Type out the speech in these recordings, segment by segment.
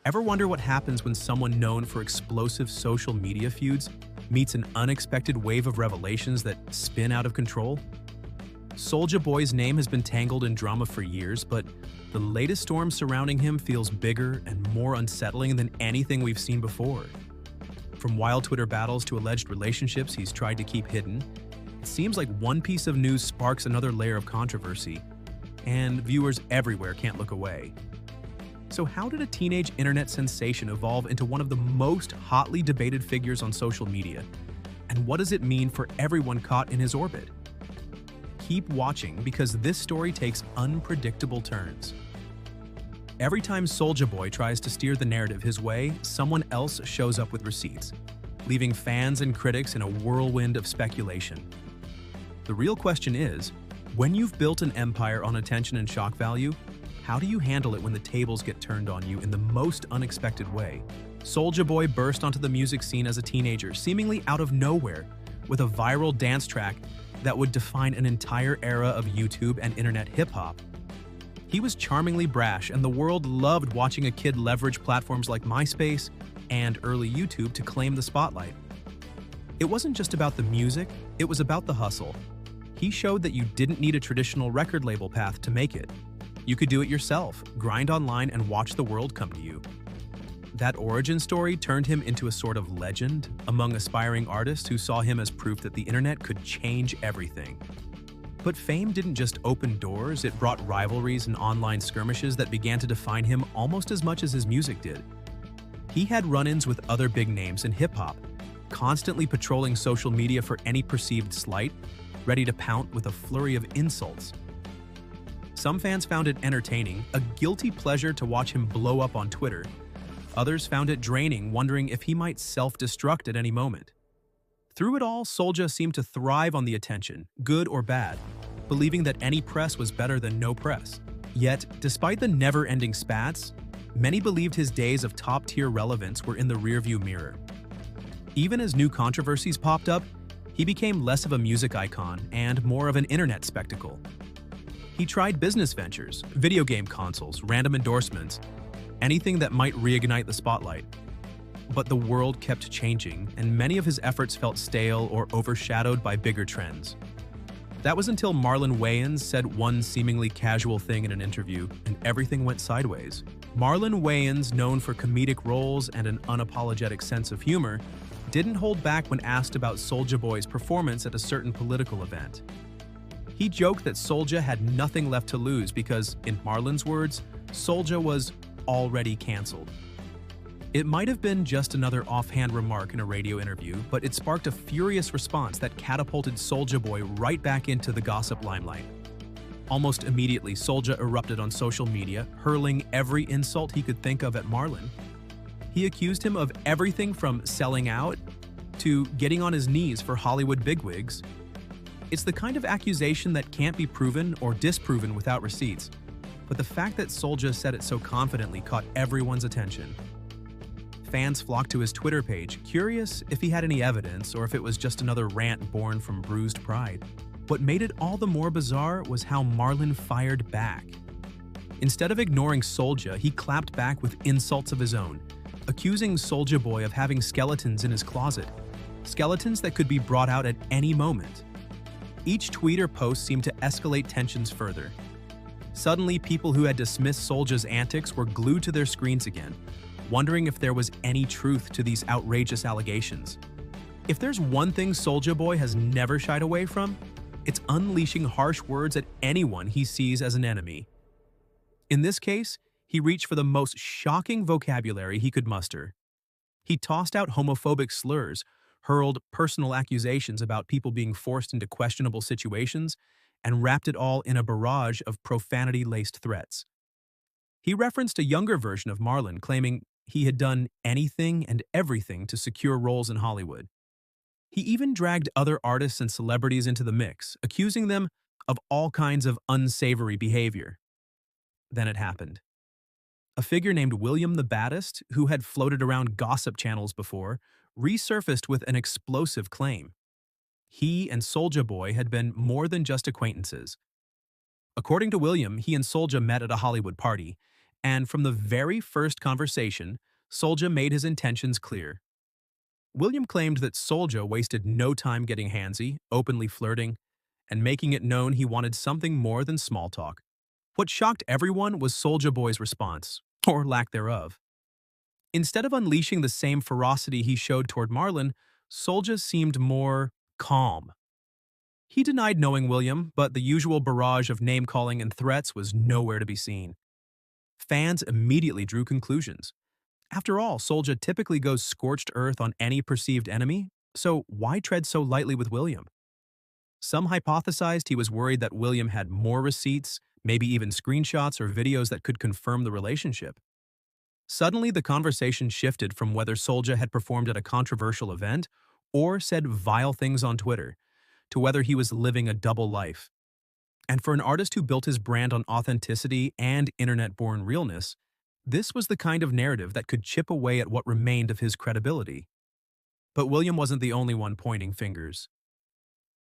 Ever wonder what happens when someone known for explosive social media feuds meets an unexpected wave of revelations that spin out of control? Soulja Boy's name has been tangled in drama for years, but the latest storm surrounding him feels bigger and more unsettling than anything we've seen before. From wild Twitter battles to alleged relationships he's tried to keep hidden, it seems like one piece of news sparks another layer of controversy, and viewers everywhere can't look away. So how did a teenage internet sensation evolve into one of the most hotly debated figures on social media? And what does it mean for everyone caught in his orbit? Keep watching because this story takes unpredictable turns. Every time Soulja Boy tries to steer the narrative his way, someone else shows up with receipts, leaving fans and critics in a whirlwind of speculation. The real question is, when you've built an empire on attention and shock value, how do you handle it when the tables get turned on you in the most unexpected way? Soulja Boy burst onto the music scene as a teenager, seemingly out of nowhere, with a viral dance track that would define an entire era of YouTube and internet hip-hop. He was charmingly brash, and the world loved watching a kid leverage platforms like MySpace and early YouTube to claim the spotlight. It wasn't just about the music, it was about the hustle. He showed that you didn't need a traditional record label path to make it. You could do it yourself, grind online, and watch the world come to you. That origin story turned him into a sort of legend among aspiring artists who saw him as proof that the internet could change everything. But fame didn't just open doors, it brought rivalries and online skirmishes that began to define him almost as much as his music did. He had run-ins with other big names in hip-hop, constantly patrolling social media for any perceived slight, ready to pounce with a flurry of insults. Some fans found it entertaining, a guilty pleasure to watch him blow up on Twitter. Others found it draining, wondering if he might self-destruct at any moment. Through it all, Soulja seemed to thrive on the attention, good or bad, believing that any press was better than no press. Yet, despite the never-ending spats, many believed his days of top-tier relevance were in the rearview mirror. Even as new controversies popped up, he became less of a music icon and more of an internet spectacle. He tried business ventures, video game consoles, random endorsements, anything that might reignite the spotlight. But the world kept changing, and many of his efforts felt stale or overshadowed by bigger trends. That was until Marlon Wayans said one seemingly casual thing in an interview, and everything went sideways. Marlon Wayans, known for comedic roles and an unapologetic sense of humor, didn't hold back when asked about Soulja Boy's performance at a certain political event. He joked that Soulja had nothing left to lose because, in Marlon's words, Soulja was already canceled. It might have been just another offhand remark in a radio interview, but it sparked a furious response that catapulted Soulja Boy right back into the gossip limelight. Almost immediately, Soulja erupted on social media, hurling every insult he could think of at Marlon. He accused him of everything from selling out to getting on his knees for Hollywood bigwigs. It's the kind of accusation that can't be proven or disproven without receipts, but the fact that Soulja said it so confidently caught everyone's attention. Fans flocked to his Twitter page, curious if he had any evidence or if it was just another rant born from bruised pride. What made it all the more bizarre was how Marlon fired back. Instead of ignoring Soulja, he clapped back with insults of his own, accusing Soulja Boy of having skeletons in his closet, skeletons that could be brought out at any moment. Each tweet or post seemed to escalate tensions further. Suddenly, people who had dismissed Soulja's antics were glued to their screens again, wondering if there was any truth to these outrageous allegations. If there's one thing Soulja Boy has never shied away from, it's unleashing harsh words at anyone he sees as an enemy. In this case, he reached for the most shocking vocabulary he could muster. He tossed out homophobic slurs, hurled personal accusations about people being forced into questionable situations, and wrapped it all in a barrage of profanity-laced threats. He referenced a younger version of Marlon, claiming he had done anything and everything to secure roles in Hollywood. He even dragged other artists and celebrities into the mix, accusing them of all kinds of unsavory behavior. Then it happened. A figure named William the Baddest, who had floated around gossip channels before, resurfaced with an explosive claim. He and Soulja Boy had been more than just acquaintances. According to William, he and Soulja met at a Hollywood party, And from the very first conversation, Soulja made his intentions clear. William claimed that Soulja wasted no time getting handsy, openly flirting, and making it known he wanted something more than small talk. What shocked everyone was Soulja Boy's response, or lack thereof. Instead of unleashing the same ferocity he showed toward Marlon, Soulja seemed more calm. He denied knowing William, but the usual barrage of name-calling and threats was nowhere to be seen. Fans immediately drew conclusions. After all, Soulja typically goes scorched earth on any perceived enemy, so why tread so lightly with William? Some hypothesized he was worried that William had more receipts, maybe even screenshots or videos that could confirm the relationship. Suddenly, the conversation shifted from whether Soulja had performed at a controversial event or said vile things on Twitter, to whether he was living a double life. And for an artist who built his brand on authenticity and internet-born realness, this was the kind of narrative that could chip away at what remained of his credibility. But William wasn't the only one pointing fingers.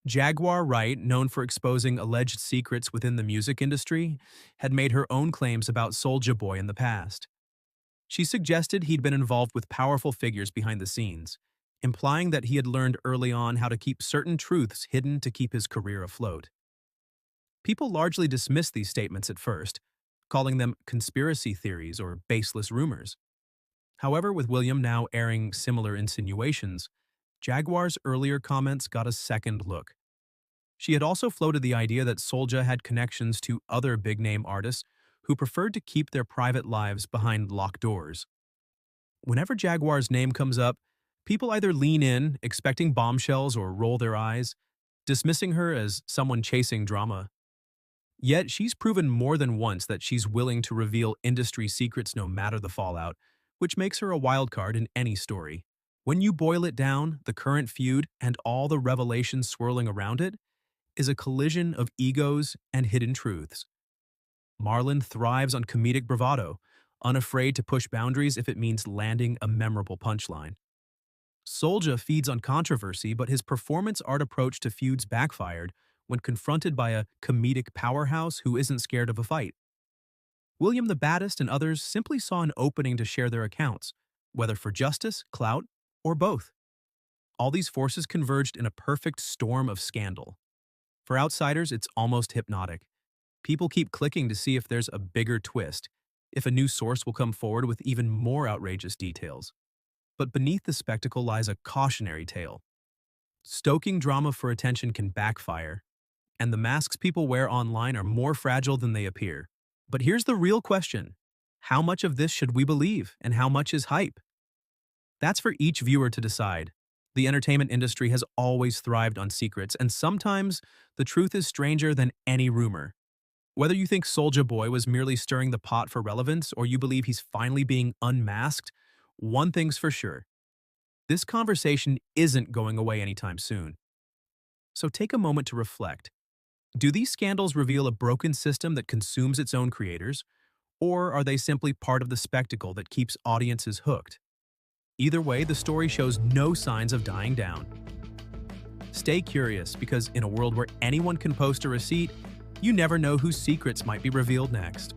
Jaguar Wright, known for exposing alleged secrets within the music industry, had made her own claims about Soulja Boy in the past. She suggested he'd been involved with powerful figures behind the scenes, implying that he had learned early on how to keep certain truths hidden to keep his career afloat. People largely dismissed these statements at first, calling them conspiracy theories or baseless rumors. However, with William now airing similar insinuations, Jaguar's earlier comments got a second look. She had also floated the idea that Soulja had connections to other big-name artists who preferred to keep their private lives behind locked doors. Whenever Jaguar's name comes up, people either lean in, expecting bombshells, or roll their eyes, dismissing her as someone chasing drama. Yet she's proven more than once that she's willing to reveal industry secrets no matter the fallout, which makes her a wildcard in any story. When you boil it down, the current feud and all the revelations swirling around it is a collision of egos and hidden truths. Marlon thrives on comedic bravado, unafraid to push boundaries if it means landing a memorable punchline. Soulja feeds on controversy, but his performance art approach to feuds backfired when confronted by a comedic powerhouse who isn't scared of a fight. William the Baddest and others simply saw an opening to share their accounts, whether for justice, clout, or both. All these forces converged in a perfect storm of scandal. For outsiders, it's almost hypnotic. People keep clicking to see if there's a bigger twist, if a new source will come forward with even more outrageous details. But beneath the spectacle lies a cautionary tale. Stoking drama for attention can backfire, and the masks people wear online are more fragile than they appear. But here's the real question. How much of this should we believe, and how much is hype? That's for each viewer to decide. The entertainment industry has always thrived on secrets, and sometimes the truth is stranger than any rumor. Whether you think Soulja Boy was merely stirring the pot for relevance or you believe he's finally being unmasked, one thing's for sure. This conversation isn't going away anytime soon. So take a moment to reflect. Do these scandals reveal a broken system that consumes its own creators, or are they simply part of the spectacle that keeps audiences hooked? Either way, the story shows no signs of dying down. Stay curious, because in a world where anyone can post a receipt, you never know whose secrets might be revealed next.